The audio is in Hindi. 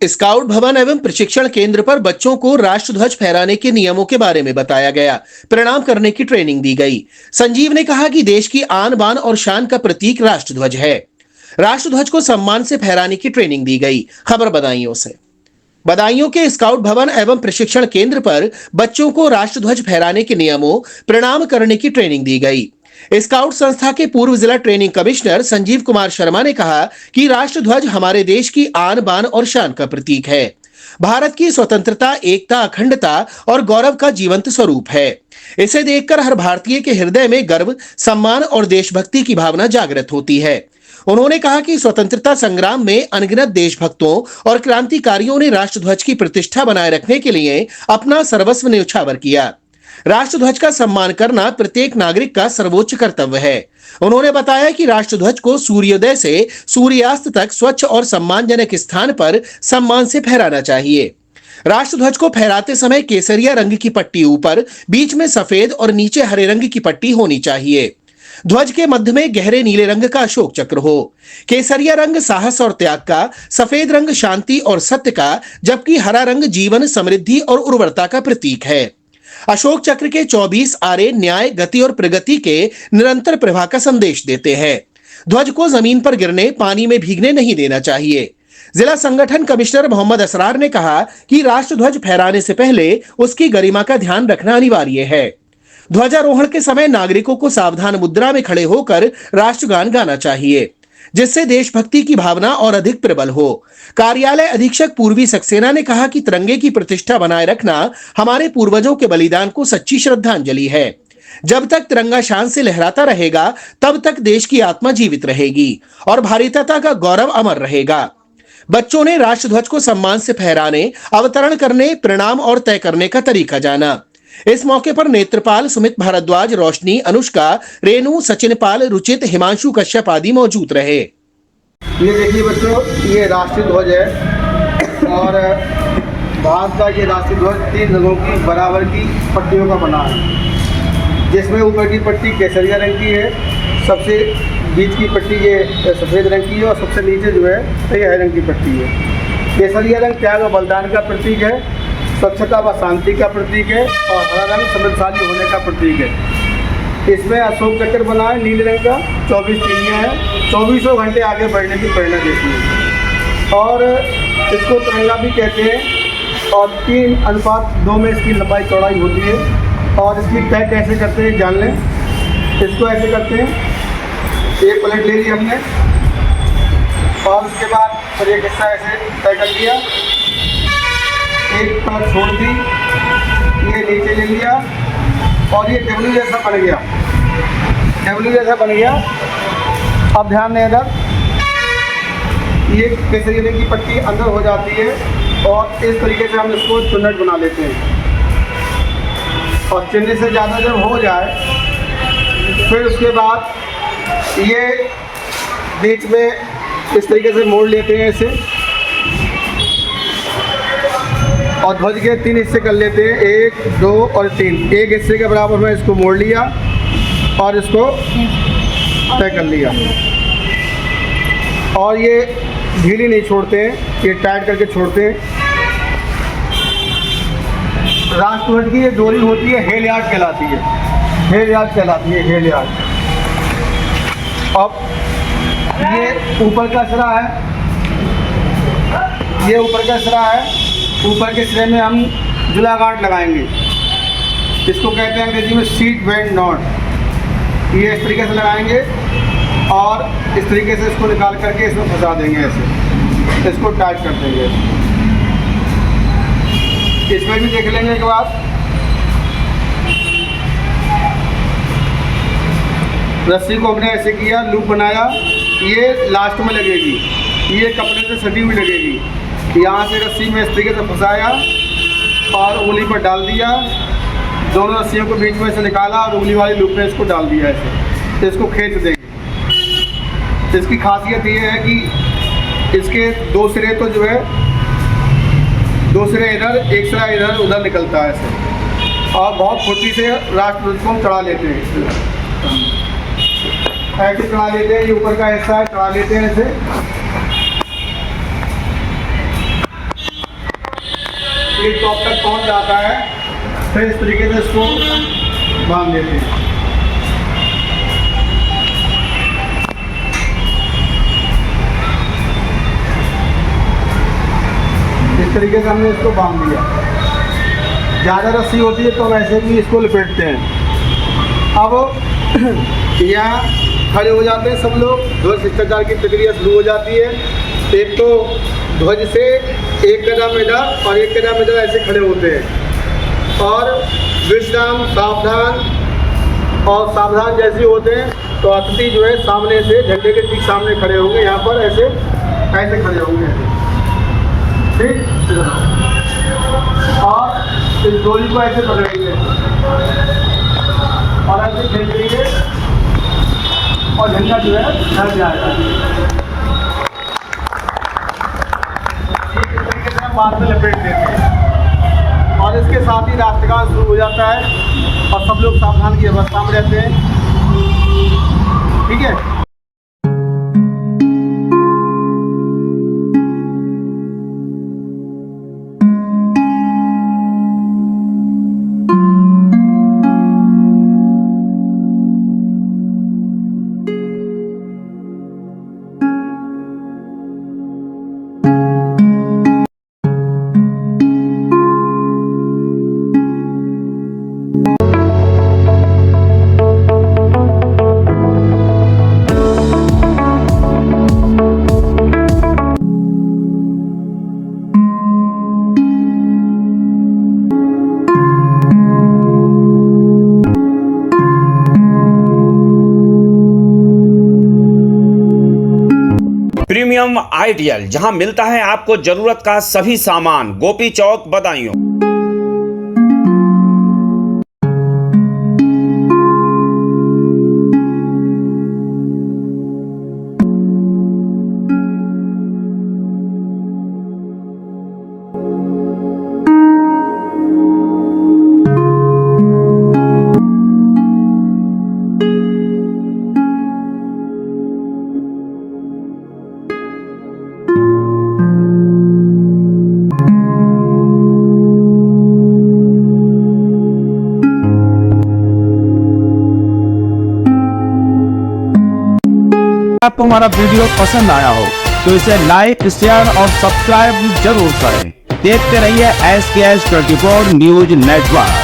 स्काउट भवन एवं प्रशिक्षण केंद्र पर बच्चों को राष्ट्रध्वज फहराने के नियमों के बारे में बताया गया। प्रणाम करने की ट्रेनिंग दी गई। संजीव ने कहा कि देश की आन बान और शान का प्रतीक राष्ट्रध्वज है। राष्ट्रध्वज को सम्मान से फहराने की ट्रेनिंग दी गई। खबर बदायूं से। बदायूं के स्काउट भवन एवं प्रशिक्षण केंद्र पर बच्चों को राष्ट्रध्वज फहराने के नियमों, प्रणाम करने की ट्रेनिंग दी गई। स्काउट संस्था के पूर्व जिला ट्रेनिंग कमिश्नर संजीव कुमार शर्मा ने कहा कि राष्ट्रध्वज हमारे देश की आन बान और शान का प्रतीक है। भारत की स्वतंत्रता, एकता, अखंडता और गौरव का जीवंत स्वरूप है। इसे देखकर हर भारतीय के हृदय में गर्व, सम्मान और देशभक्ति की भावना जागृत होती है। उन्होंने कहा कि स्वतंत्रता संग्राम में अनगिनत देशभक्तों और क्रांतिकारियों ने राष्ट्रध्वज की प्रतिष्ठा बनाए रखने के लिए अपना सर्वस्व न्यौछावर किया। राष्ट्रध्वज का सम्मान करना प्रत्येक नागरिक का सर्वोच्च कर्तव्य है। उन्होंने बताया कि राष्ट्रध्वज को सूर्योदय से सूर्यास्त तक स्वच्छ और सम्मानजनक स्थान पर सम्मान से फहराना चाहिए। राष्ट्रध्वज को फहराते समय केसरिया रंग की पट्टी ऊपर, बीच में सफेद और नीचे हरे रंग की पट्टी होनी चाहिए। ध्वज के मध्य में गहरे नीले रंग का अशोक चक्र हो। केसरिया रंग साहस और त्याग का, सफेद रंग शांति और सत्य का, जबकि हरा रंग जीवन, समृद्धि और उर्वरता का प्रतीक है। अशोक चक्र के 24 आरे न्याय, गति और प्रगति के निरंतर प्रवाह का संदेश देते हैं। ध्वज को जमीन पर गिरने, पानी में भीगने नहीं देना चाहिए। जिला संगठन कमिश्नर मोहम्मद असरार ने कहा कि राष्ट्रध्वज फहराने से पहले उसकी गरिमा का ध्यान रखना अनिवार्य है। ध्वजारोहण के समय नागरिकों को सावधान मुद्रा में खड़े होकर राष्ट्रगान गाना चाहिए, जिससे देशभक्ति की भावना और अधिक प्रबल हो। कार्यालय अधीक्षक पूर्वी सक्सेना ने कहा कि तिरंगे की प्रतिष्ठा बनाए रखना हमारे पूर्वजों के बलिदान को सच्ची श्रद्धांजलि है। जब तक तिरंगा शान से लहराता रहेगा, तब तक देश की आत्मा जीवित रहेगी और भारतीयता का गौरव अमर रहेगा। बच्चों ने राष्ट्रध्वज को सम्मान से फहराने, अवतरण करने, प्रणाम और तय करने का तरीका जाना। इस मौके पर नेत्रपाल, सुमित भारद्वाज, रोशनी, अनुष्का, रेणु, सचिन पाल, रुचित, हिमांशु कश्यप आदि मौजूद रहे। ये देखिए बच्चों, ये राष्ट्रीय ध्वज है और भारत का ये राष्ट्रीय ध्वज 3 रंगों की बराबर की पट्टियों का बना है, जिसमें ऊपर की पट्टी केसरिया रंग की है, सबसे बीच की पट्टी ये सफ़ेद रंग की है और सबसे नीचे जो है ये हरे रंग की पट्टी है। केसरिया रंग त्याग और बलिदान का प्रतीक है, स्वच्छता व शांति का प्रतीक है और हरा रंग समृद्धशाली होने का प्रतीक है। इसमें अशोक चक्र बना है नीले रंग का, 24 तीलियाँ हैं, 2400 घंटे आगे बढ़ने की प्रेरणा देती है और इसको तिरंगा भी कहते हैं और 3:2 में इसकी लंबाई चौड़ाई होती है। और इसकी तय कैसे करते हैं जान लें। इसको ऐसे करते हैं, एक प्लेट ले ली हमने और उसके बाद फिर एक हिस्सा ऐसे तय कर लिया, एक पलट छोड़ दी, ये नीचे ले लिया और ये डब्ल्यू जैसा बन गया। डब्ल्यू जैसा बन गया। अब ध्यान दें, इधर ये केसरी रंग की पट्टी अंदर हो जाती है और इस तरीके से हम इसको चुन्नट बना लेते हैं और चिन्ह से ज़्यादा जब हो जाए फिर उसके बाद ये बीच में इस तरीके से मोड़ लेते हैं इसे और ध्वज के 3 हिस्से कर लेते हैं, 1, 2 और 3। एक हिस्से के बराबर में इसको मोड़ लिया और इसको तय कर लिया और ये ढीली नहीं छोड़ते हैं, ये टाइट करके छोड़ते हैं। राष्ट्रध्वज की ये डोरी होती है, हेल यार्ड कहलाती है, हेल यार्ड कहलाती है, हेल यार्ड। अब ये ऊपर का सिरा है, ये ऊपर का सिरा है। ऊपर के सिरे में हम जुला गांठ लगाएंगे, इसको कहते हैं अंग्रेजी में सीट बेल्ट नॉट। ये इस तरीके से लगाएंगे और इस तरीके से इसको निकाल करके इसमें फंसा देंगे, ऐसे इसको टाइट कर देंगे। इसमें भी देख लेंगे एक बार, रस्सी को हमने ऐसे किया, लूप बनाया, ये लास्ट में लगेगी, ये कपड़े से सटी हुई लगेगी। यहाँ से रस्सी में इस तरीके से फंसाया और उंगली पर डाल दिया, दोनों रस्सियों को बीच में से निकाला और उंगली वाली लूप में इसको डाल दिया ऐसे, इसको खींच देंगे। इसकी खासियत ये है कि इसके 2 सिरे तो जो है 2 सिरे इधर, एक सिरा इधर उधर निकलता है ऐसे और बहुत फुर्ती से राष्ट्रध्वज को हम चढ़ा लेते हैं, ऐसे चढ़ा लेते हैं। ये ऊपर का हिस्सा है, चढ़ा लेते हैं ऐसे ये टॉप तक पहुंच जाता है, फिर इस तरीके से इसको बांध देते हैं। इस तरीके से हमने इसको बांध दिया। ज़्यादा रस्सी होती है तो हम ऐसे भी इसको लपेटते हैं। अब यहाँ खड़े हो जाते हैं सब लोग, ध्वज शिष्टाचार की प्रक्रिया शुरू हो जाती है। एक तो ध्वज से एक कदम इधर और एक कदम इधर ऐसे खड़े होते हैं और विश्राम सावधान जैसे होते हैं तो अतिथि जो है सामने से झंडे के ठीक सामने खड़े होंगे, यहाँ पर ऐसे ऐसे खड़े होंगे, ठीक। और इस डोरी को ऐसे पकड़ेंगे और ऐसे खींचेंगे और झंडा जो है घर जाएगा। इस तरीके से हम बाद में लपेट देते हैं और इसके साथ ही राष्ट्रगान शुरू हो जाता है और सब लोग सावधान की अवस्था में रहते हैं, ठीक है। प्रीमियम आइडियल, जहां मिलता है आपको जरूरत का सभी सामान, गोपी चौक, बदायूं। आपको हमारा वीडियो पसंद आया हो तो इसे लाइक, शेयर और सब्सक्राइब जरूर करें। देखते रहिए SKS 24 न्यूज नेटवर्क।